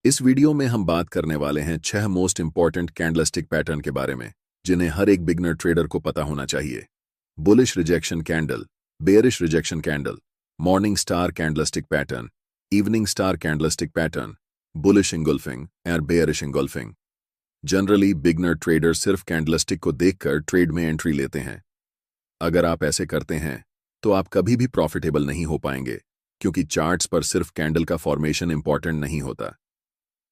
इस वीडियो में हम बात करने वाले हैं 6 मोस्ट इंपॉर्टेंट कैंडलस्टिक पैटर्न के बारे में जिन्हें हर एक बिगनर ट्रेडर को पता होना चाहिए। Bullish rejection candle, bearish rejection candle, morning star candlestick pattern, evening star candlestick pattern, bullish engulfing और bearish engulfing. Generally beginner trader सिर्फ कैंडलस्टिक को देखकर ट्रेड में एंट्री लेते हैं। अगर आप ऐसे करते हैं तो आप कभी भी प्रॉफिटेबल नहीं हो पाएंगे, क्योंकि चार्ट्स पर सिर्फ कैंडल का फॉर्मेशन इंपॉर्टेंट नहीं होता।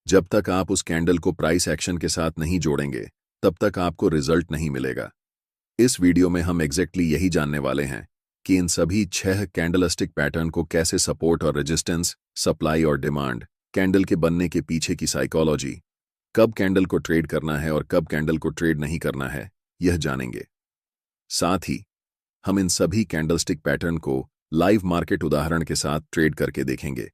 जब तक आप उस कैंडल को प्राइस एक्शन के साथ नहीं जोड़ेंगे तब तक आपको रिजल्ट नहीं मिलेगा। इस वीडियो में हम एग्जैक्टली यही जानने वाले हैं कि इन सभी 6 कैंडलस्टिक पैटर्न को कैसे सपोर्ट और रेजिस्टेंस, सप्लाई और डिमांड, कैंडल के बनने के पीछे की साइकोलॉजी, कब कैंडल को ट्रेड करना है और कब कैंडल को ट्रेड नहीं करना है, यह जानेंगे। साथ ही हम इन सभी कैंडलस्टिक पैटर्न को लाइव मार्केट उदाहरण के साथ ट्रेड करके देखेंगे,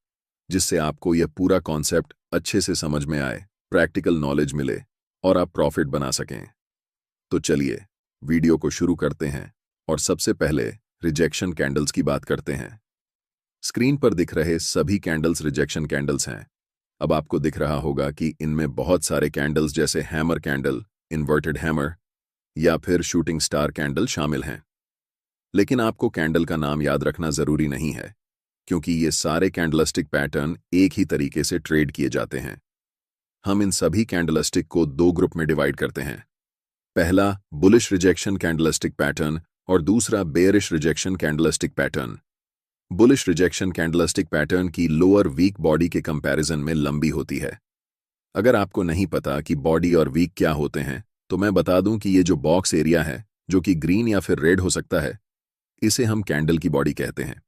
जिससे आपको यह पूरा कॉन्सेप्ट अच्छे से समझ में आए, प्रैक्टिकल नॉलेज मिले और आप प्रॉफिट बना सकें। तो चलिए वीडियो को शुरू करते हैं और सबसे पहले रिजेक्शन कैंडल्स की बात करते हैं। स्क्रीन पर दिख रहे सभी कैंडल्स रिजेक्शन कैंडल्स हैं। अब आपको दिख रहा होगा कि इनमें बहुत सारे कैंडल्स जैसे हैमर कैंडल, इन्वर्टेड हैमर या फिर शूटिंग स्टार कैंडल शामिल हैं। लेकिन आपको कैंडल का नाम याद रखना जरूरी नहीं है, क्योंकि ये सारे कैंडलस्टिक पैटर्न एक ही तरीके से ट्रेड किए जाते हैं। हम इन सभी कैंडलस्टिक को 2 ग्रुप में डिवाइड करते हैं। पहला बुलिश रिजेक्शन कैंडलस्टिक पैटर्न और दूसरा bearish rejection candlestick pattern. Bullish rejection candlestick pattern की लोअर वीक बॉडी के कंपैरिजन में लंबी होती है। अगर आपको नहीं पता कि बॉडी और वीक क्या होते हैं, तो मैं बता दूं कि ये जो बॉक्स एरिया है, जो कि ग्रीन या फिर रेड हो सकता है, इसे हम कैंडल की बॉडी कहते हैं।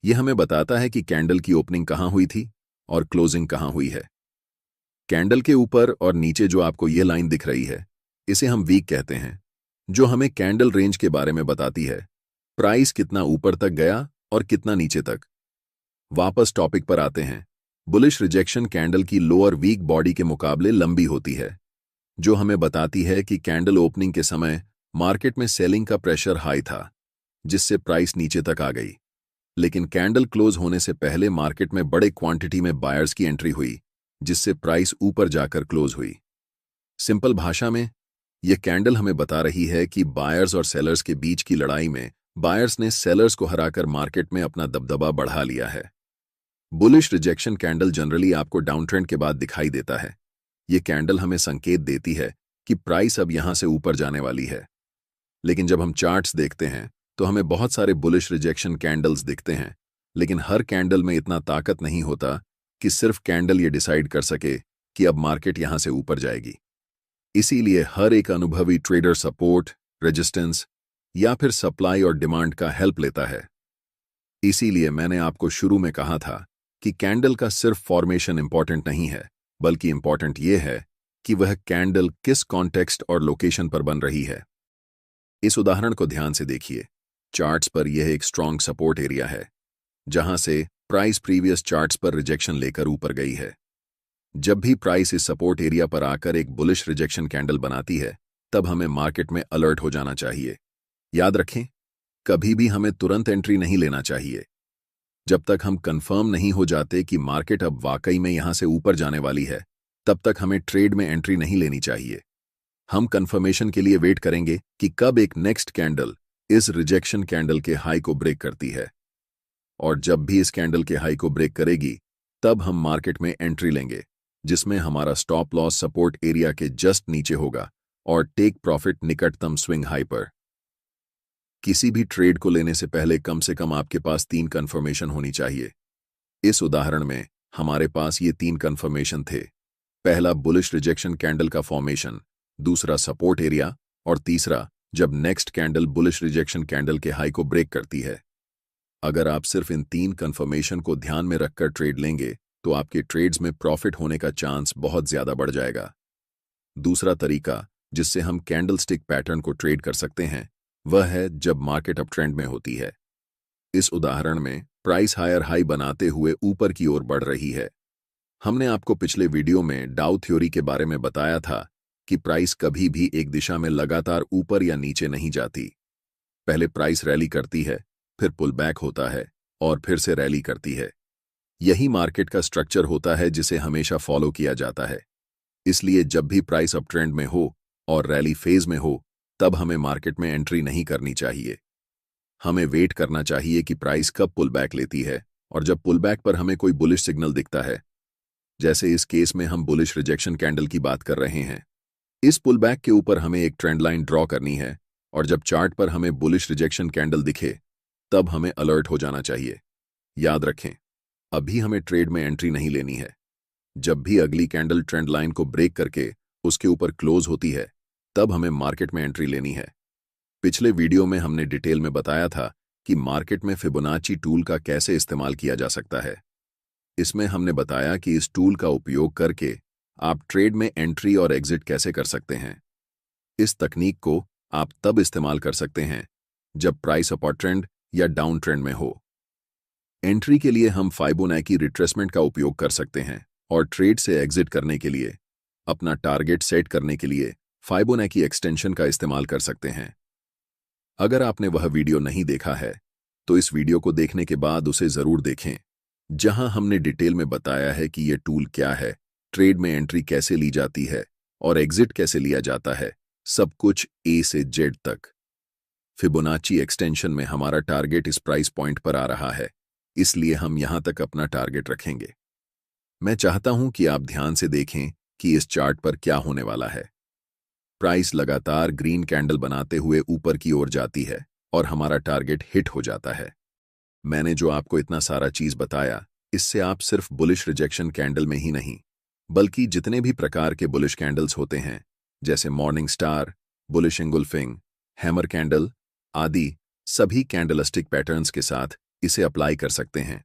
यह हमें बताता है कि कैंडल की ओपनिंग कहां हुई थी और क्लोजिंग कहां हुई है। कैंडल के ऊपर और नीचे जो आपको यह लाइन दिख रही है, इसे हम वीक कहते हैं, जो हमें कैंडल रेंज के बारे में बताती है, प्राइस कितना ऊपर तक गया और कितना नीचे तक। वापस टॉपिक पर आते हैं। बुलिश रिजेक्शन कैंडल की लोअर वीक बॉडी के मुकाबले लंबी होती है, जो हमें बताती है कि कैंडल ओपनिंग के समय मार्केट में सेलिंग का प्रेशर हाई था, जिससे प्राइस नीचे तक आ गई। लेकिन कैंडल क्लोज होने से पहले मार्केट में बड़े क्वांटिटी में बायर्स की एंट्री हुई, जिससे प्राइस ऊपर जाकर क्लोज हुई। सिंपल भाषा में यह कैंडल हमें बता रही है कि बायर्स और सेलर्स के बीच की लड़ाई में बायर्स ने सेलर्स को हराकर मार्केट में अपना दबदबा बढ़ा लिया है। बुलिश रिजेक्शन कैंडल जनरली आपको डाउन ट्रेंड के बाद दिखाई देता है। यह कैंडल हमें संकेत देती है कि प्राइस अब यहां से ऊपर जाने वाली है। लेकिन जब हम चार्ट्स देखते हैं तो हमें बहुत सारे बुलिश रिजेक्शन कैंडल्स दिखते हैं, लेकिन हर कैंडल में इतना ताकत नहीं होता कि सिर्फ कैंडल ये डिसाइड कर सके कि अब मार्केट यहां से ऊपर जाएगी। इसीलिए हर एक अनुभवी ट्रेडर सपोर्ट, रेजिस्टेंस या फिर सप्लाई और डिमांड का हेल्प लेता है। इसीलिए मैंने आपको शुरू में कहा था कि कैंडल का सिर्फ फॉर्मेशन इंपॉर्टेंट नहीं है, बल्कि इंपॉर्टेंट यह है कि वह कैंडल किस कॉन्टेक्स्ट और लोकेशन पर बन रही है। इस उदाहरण को ध्यान से देखिए। चार्ट्स पर यह एक स्ट्रॉन्ग सपोर्ट एरिया है, जहां से प्राइस प्रीवियस चार्ट्स पर रिजेक्शन लेकर ऊपर गई है। जब भी प्राइस इस सपोर्ट एरिया पर आकर एक बुलिश रिजेक्शन कैंडल बनाती है, तब हमें मार्केट में अलर्ट हो जाना चाहिए। याद रखें, कभी भी हमें तुरंत एंट्री नहीं लेना चाहिए। जब तक हम कंफर्म नहीं हो जाते कि मार्केट अब वाकई में यहां से ऊपर जाने वाली है, तब तक हमें ट्रेड में एंट्री नहीं लेनी चाहिए। हम कंफर्मेशन के लिए वेट करेंगे कि कब एक नेक्स्ट कैंडल इस रिजेक्शन कैंडल के हाई को ब्रेक करती है, और जब भी इस कैंडल के हाई को ब्रेक करेगी, तब हम मार्केट में एंट्री लेंगे, जिसमें हमारा स्टॉप लॉस सपोर्ट एरिया के जस्ट नीचे होगा और टेक प्रॉफिट निकटतम स्विंग हाई पर। किसी भी ट्रेड को लेने से पहले कम से कम आपके पास 3 कंफर्मेशन होनी चाहिए। इस उदाहरण में हमारे पास ये 3 कंफर्मेशन थे। पहला बुलिश रिजेक्शन कैंडल का फॉर्मेशन, दूसरा सपोर्ट एरिया और तीसरा जब next candle bullish rejection candle के हाई को ब्रेक करती है। अगर आप सिर्फ इन 3 कंफर्मेशन को ध्यान में रखकर ट्रेड लेंगे तो आपके ट्रेड्स में प्रॉफिट होने का चांस बहुत ज्यादा बढ़ जाएगा। दूसरा तरीका जिससे हम कैंडलस्टिक पैटर्न को ट्रेड कर सकते हैं, वह है जब मार्केट अप ट्रेंड में होती है। इस उदाहरण में प्राइस हायर हाई बनाते हुए ऊपर की ओर बढ़ रही है। हमने आपको पिछले वीडियो में डाउ थ्योरी के बारे में बताया था कि प्राइस कभी भी एक दिशा में लगातार ऊपर या नीचे नहीं जाती। पहले प्राइस रैली करती है, फिर पुल बैक होता है और फिर से रैली करती है। यही मार्केट का स्ट्रक्चर होता है जिसे हमेशा फॉलो किया जाता है। इसलिए जब भी प्राइस अप ट्रेंड में हो और रैली फेज में हो, तब हमें मार्केट में एंट्री नहीं करनी चाहिए। हमें वेट करना चाहिए कि प्राइस कब पुल बैक लेती है, और जब पुल बैक पर हमें कोई बुलिश सिग्नल दिखता है, जैसे इस केस में हम बुलिश रिजेक्शन कैंडल की बात कर रहे हैं, इस पुल बैक के ऊपर हमें एक ट्रेंड लाइन ड्रॉ करनी है, और जब चार्ट पर हमें बुलिश रिजेक्शन कैंडल दिखे, तब हमें अलर्ट हो जाना चाहिए। याद रखें, अभी हमें ट्रेड में एंट्री नहीं लेनी है। जब भी अगली कैंडल ट्रेंड लाइन को ब्रेक करके उसके ऊपर क्लोज होती है, तब हमें मार्केट में एंट्री लेनी है। पिछले वीडियो में हमने डिटेल में बताया था कि मार्केट में फिबोनाची टूल का कैसे इस्तेमाल किया जा सकता है। इसमें हमने बताया कि इस टूल का उपयोग करके आप ट्रेड में एंट्री और एग्जिट कैसे कर सकते हैं। इस तकनीक को आप तब इस्तेमाल कर सकते हैं जब प्राइस अपर ट्रेंड या डाउन ट्रेंड में हो। एंट्री के लिए हम फाइबोनाची रिट्रेसमेंट का उपयोग कर सकते हैं, और ट्रेड से एग्जिट करने के लिए, अपना टारगेट सेट करने के लिए फाइबोनाची एक्सटेंशन का इस्तेमाल कर सकते हैं। अगर आपने वह वीडियो नहीं देखा है, तो इस वीडियो को देखने के बाद उसे जरूर देखें, जहां हमने डिटेल में बताया है कि यह टूल क्या है, ट्रेड में एंट्री कैसे ली जाती है और एग्जिट कैसे लिया जाता है, सब कुछ ए से जेड तक। फिबोनाची एक्सटेंशन में हमारा टारगेट इस प्राइस पॉइंट पर आ रहा है, इसलिए हम यहां तक अपना टारगेट रखेंगे। मैं चाहता हूं कि आप ध्यान से देखें कि इस चार्ट पर क्या होने वाला है। प्राइस लगातार ग्रीन कैंडल बनाते हुए ऊपर की ओर जाती है और हमारा टारगेट हिट हो जाता है। मैंने जो आपको इतना सारा चीज बताया, इससे आप सिर्फ बुलिश रिजेक्शन कैंडल में ही नहीं, बल्कि जितने भी प्रकार के बुलिश कैंडल्स होते हैं, जैसे morning star, bullish engulfing, hammer candle आदि, सभी कैंडलस्टिक पैटर्न्स के साथ इसे अप्लाई कर सकते हैं।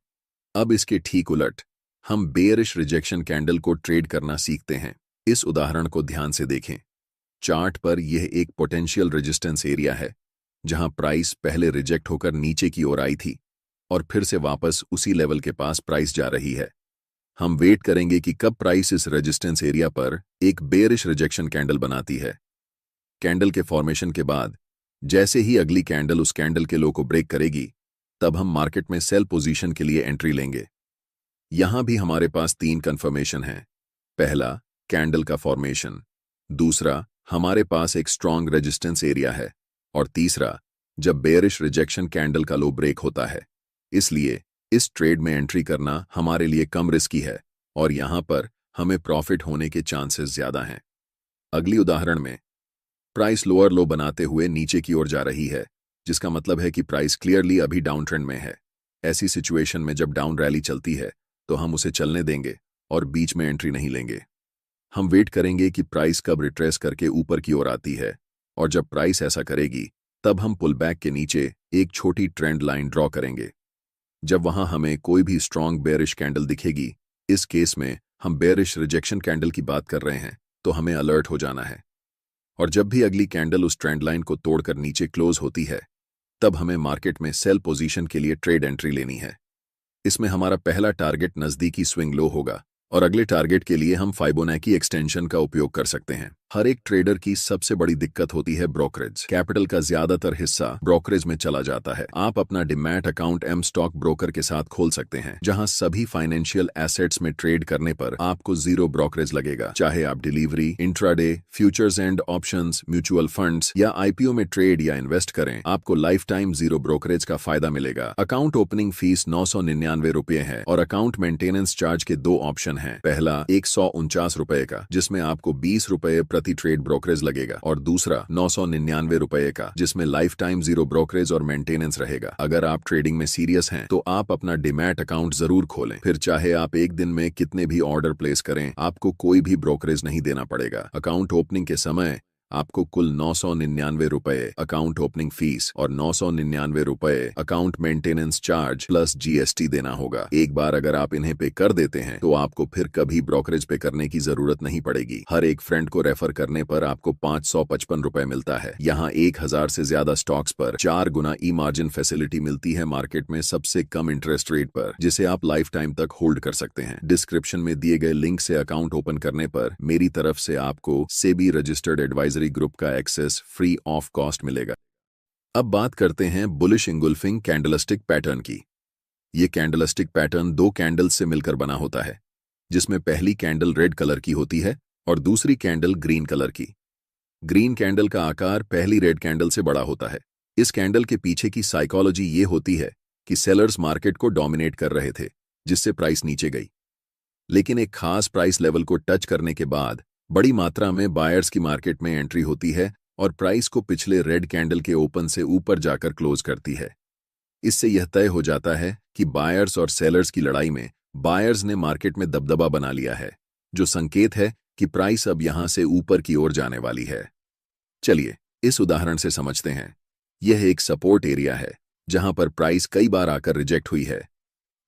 अब इसके ठीक उलट हम बेयरिश रिजेक्शन कैंडल को ट्रेड करना सीखते हैं। इस उदाहरण को ध्यान से देखें। चार्ट पर यह एक पोटेंशियल रेजिस्टेंस एरिया है, जहां प्राइस पहले रिजेक्ट होकर नीचे की ओर आई थी और फिर से वापस उसी लेवल के पास प्राइस जा रही है। हम वेट करेंगे कि कब प्राइस इस रेजिस्टेंस एरिया पर एक बेयरिश रिजेक्शन कैंडल बनाती है। कैंडल के फॉर्मेशन के बाद जैसे ही अगली कैंडल उस कैंडल के लो को ब्रेक करेगी, तब हम मार्केट में सेल पोजीशन के लिए एंट्री लेंगे। यहां भी हमारे पास 3 कंफर्मेशन हैं। पहला, कैंडल का फॉर्मेशन। दूसरा, हमारे पास एक स्ट्रॉन्ग रेजिस्टेंस एरिया है। और तीसरा, जब बेयरिश रिजेक्शन कैंडल का लो ब्रेक होता है। इसलिए इस ट्रेड में एंट्री करना हमारे लिए कम रिस्की है, और यहां पर हमें प्रॉफिट होने के चांसेस ज्यादा हैं। अगली उदाहरण में प्राइस लोअर लो बनाते हुए नीचे की ओर जा रही है, जिसका मतलब है कि प्राइस क्लियरली अभी डाउन ट्रेंड में है। ऐसी सिचुएशन में जब डाउन रैली चलती है, तो हम उसे चलने देंगे और बीच में एंट्री नहीं लेंगे। हम वेट करेंगे कि प्राइस कब रिट्रेस करके ऊपर की ओर आती है, और जब प्राइस ऐसा करेगी, तब हम पुल बैक के नीचे एक छोटी ट्रेंड लाइन ड्रॉ करेंगे। जब वहां हमें कोई भी स्ट्रॉन्ग बेयरिश कैंडल दिखेगी, इस केस में हम बेयरिश रिजेक्शन कैंडल की बात कर रहे हैं, तो हमें अलर्ट हो जाना है। और जब भी अगली कैंडल उस ट्रेंड लाइन को तोड़कर नीचे क्लोज होती है, तब हमें मार्केट में सेल पोजीशन के लिए ट्रेड एंट्री लेनी है। इसमें हमारा पहला टारगेट नजदीकी स्विंग लो होगा, और अगले टारगेट के लिए हम फाइबोनाची एक्सटेंशन का उपयोग कर सकते हैं। हर एक ट्रेडर की सबसे बड़ी दिक्कत होती है ब्रोकरेज। कैपिटल का ज्यादातर हिस्सा ब्रोकरेज में चला जाता है। आप अपना डिमैट अकाउंट एम स्टॉक ब्रोकर के साथ खोल सकते हैं, जहां सभी फाइनेंशियल एसेट्स में ट्रेड करने पर आपको 0 ब्रोकरेज लगेगा। चाहे आप delivery, intraday, futures and options, mutual funds या आईपीओ में ट्रेड या इन्वेस्ट करें, आपको लाइफ टाइम 0 ब्रोकरेज का फायदा मिलेगा। अकाउंट ओपनिंग फीस 999 रुपए है, और अकाउंट मेंटेनेंस चार्ज के 2 ऑप्शन हैं। पहला 149 रुपए का, जिसमें आपको 20 रुपए प्रति ट्रेड ब्रोकरेज लगेगा, और दूसरा 999 रुपए का, जिसमें लाइफ टाइम 0 ब्रोकरेज और मेंटेनेंस रहेगा। अगर आप ट्रेडिंग में सीरियस हैं, तो आप अपना डिमैट अकाउंट जरूर खोलें। फिर चाहे आप एक दिन में कितने भी ऑर्डर प्लेस करें, आपको कोई भी ब्रोकरेज नहीं देना पड़ेगा। अकाउंट ओपनिंग के समय आपको कुल 999 रुपए अकाउंट ओपनिंग फीस और 999 रुपए account maintenance charge plus GST देना होगा। एक बार अगर आप इन्हें पे कर देते हैं, तो आपको फिर कभी ब्रोकरेज पे करने की जरूरत नहीं पड़ेगी। हर एक फ्रेंड को रेफर करने पर आपको 555 रुपए मिलता है। यहाँ 1000 से ज्यादा स्टॉक्स पर 4 गुना ई मार्जिन फैसिलिटी मिलती है मार्केट में सबसे कम इंटरेस्ट रेट पर, जिसे आप लाइफ टाइम तक होल्ड कर सकते हैं। डिस्क्रिप्शन में दिए गए लिंक से अकाउंट ओपन करने पर मेरी तरफ से आपको सेबी रजिस्टर्ड एडवाइजरी ग्रुप का एक्सेस फ्री ऑफ कॉस्ट मिलेगा। अब बात करते हैं बुलिश इंगुल्फिंग कैंडलस्टिक पैटर्न की। ये कैंडलस्टिक पैटर्न दो कैंडल्स से मिलकर बना होता है, जिसमें पहली कैंडल रेड कलर की होती है और दूसरी कैंडल ग्रीन कलर की। ग्रीन कैंडल का आकार पहली रेड कैंडल से बड़ा होता है। इस कैंडल के पीछे की साइकोलॉजी ये होती है कि सेलर्स मार्केट को डोमिनेट कर रहे थे, जिससे प्राइस नीचे गई। लेकिन एक खास प्राइस लेवल को टच करने के बाद बड़ी मात्रा में बायर्स की मार्केट में एंट्री होती है और प्राइस को पिछले रेड कैंडल के ओपन से ऊपर जाकर क्लोज करती है। इससे यह तय हो जाता है कि बायर्स और सेलर्स की लड़ाई में बायर्स ने मार्केट में दबदबा बना लिया है, जो संकेत है कि प्राइस अब यहां से ऊपर की ओर जाने वाली है। चलिए इस उदाहरण से समझते हैं। यह एक सपोर्ट एरिया है जहां पर प्राइस कई बार आकर रिजेक्ट हुई है।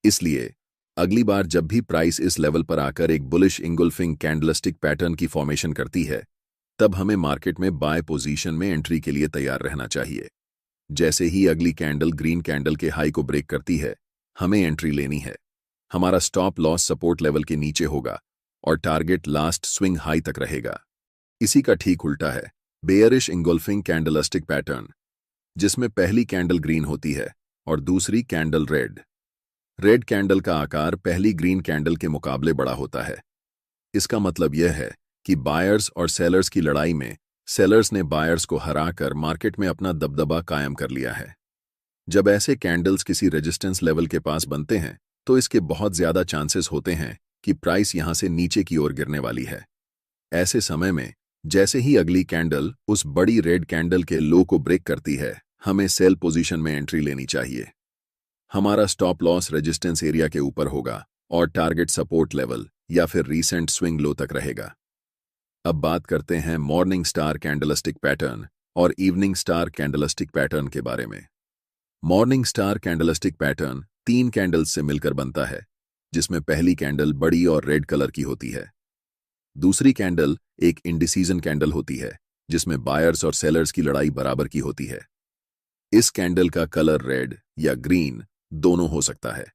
इसलिए अगली बार जब भी प्राइस इस लेवल पर आकर एक बुलिश इंगुल्फिंग कैंडलस्टिक पैटर्न की फॉर्मेशन करती है, तब हमें मार्केट में बाय पोजीशन में एंट्री के लिए तैयार रहना चाहिए। जैसे ही अगली कैंडल ग्रीन कैंडल के हाई को ब्रेक करती है, हमें एंट्री लेनी है। हमारा स्टॉप लॉस सपोर्ट लेवल के नीचे होगा और टारगेट लास्ट स्विंग हाई तक रहेगा। इसी का ठीक उल्टा है बेयरिश इंगुल्फिंग कैंडलस्टिक पैटर्न, जिसमें पहली कैंडल ग्रीन होती है और दूसरी कैंडल रेड। रेड कैंडल का आकार पहली ग्रीन कैंडल के मुकाबले बड़ा होता है। इसका मतलब यह है कि बायर्स और सेलर्स की लड़ाई में सेलर्स ने बायर्स को हराकर मार्केट में अपना दबदबा कायम कर लिया है। जब ऐसे कैंडल्स किसी रेजिस्टेंस लेवल के पास बनते हैं, तो इसके बहुत ज्यादा चांसेस होते हैं कि प्राइस यहां से नीचे की ओर गिरने वाली है। ऐसे समय में जैसे ही अगली कैंडल उस बड़ी रेड कैंडल के लो को ब्रेक करती है, हमें सेल पोजीशन में एंट्री लेनी चाहिए। हमारा स्टॉप लॉस रेजिस्टेंस एरिया के ऊपर होगा और टारगेट सपोर्ट लेवल या फिर रीसेंट स्विंग लो तक रहेगा। अब बात करते हैं मॉर्निंग स्टार कैंडलस्टिक पैटर्न और इवनिंग स्टार कैंडलस्टिक पैटर्न के बारे में। Morning star candlestick pattern 3 candles से मिलकर बनता है, जिसमें पहली कैंडल बड़ी और रेड कलर की होती है। दूसरी कैंडल एक इंडिसीजन कैंडल होती है, जिसमें बायर्स और सेलर्स की लड़ाई बराबर की होती है। इस कैंडल का कलर रेड या ग्रीन दोनों हो सकता है।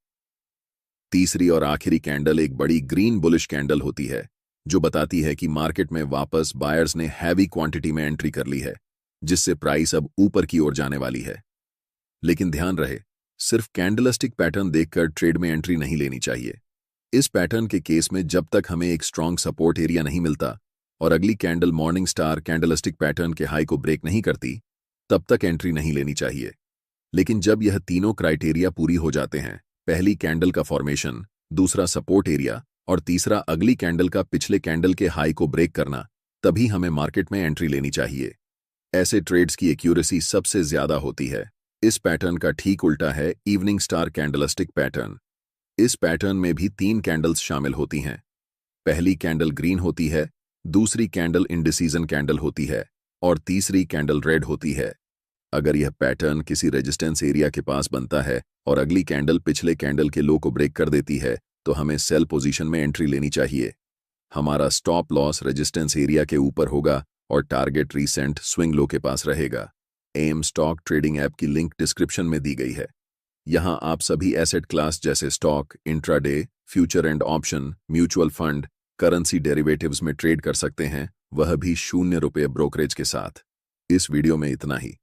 तीसरी और आखिरी कैंडल एक बड़ी ग्रीन बुलिश कैंडल होती है, जो बताती है कि मार्केट में वापस बायर्स ने हैवी क्वांटिटी में एंट्री कर ली है, जिससे प्राइस अब ऊपर की ओर जाने वाली है। लेकिन ध्यान रहे, सिर्फ कैंडलस्टिक पैटर्न देखकर ट्रेड में एंट्री नहीं लेनी चाहिए। इस पैटर्न के केस में जब तक हमें एक स्ट्रांग सपोर्ट एरिया नहीं मिलता और अगली candle morning star candlestick pattern के हाई को ब्रेक नहीं करती, तब तक एंट्री नहीं लेनी चाहिए। लेकिन जब यह तीनों क्राइटेरिया पूरी हो जाते हैं, पहली कैंडल का फॉर्मेशन, दूसरा सपोर्ट एरिया और तीसरा अगली कैंडल का पिछले कैंडल के हाई को ब्रेक करना, तभी हमें मार्केट में एंट्री लेनी चाहिए। ऐसे ट्रेड्स की एक्यूरेसी सबसे ज्यादा होती है। इस पैटर्न का ठीक उल्टा है इवनिंग स्टार कैंडलस्टिक पैटर्न। इस पैटर्न में भी 3 कैंडल्स शामिल होती हैं। पहली कैंडल ग्रीन होती है, दूसरी कैंडल इंडिसीजन कैंडल होती है और तीसरी कैंडल रेड होती है। अगर यह पैटर्न किसी रेजिस्टेंस एरिया के पास बनता है और अगली कैंडल पिछले कैंडल के लो को ब्रेक कर देती है, तो हमें सेल पोजीशन में एंट्री लेनी चाहिए। हमारा स्टॉप लॉस रेजिस्टेंस एरिया के ऊपर होगा और टारगेट रीसेंट स्विंग लो के पास रहेगा। एम स्टॉक ट्रेडिंग ऐप की लिंक डिस्क्रिप्शन में दी गई है। यहां आप सभी एसेट क्लास जैसे stock, intraday, future and option, mutual fund, currency derivatives में ट्रेड कर सकते हैं, वह भी ₹0 ब्रोकरेज के साथ। इस वीडियो में इतना ही।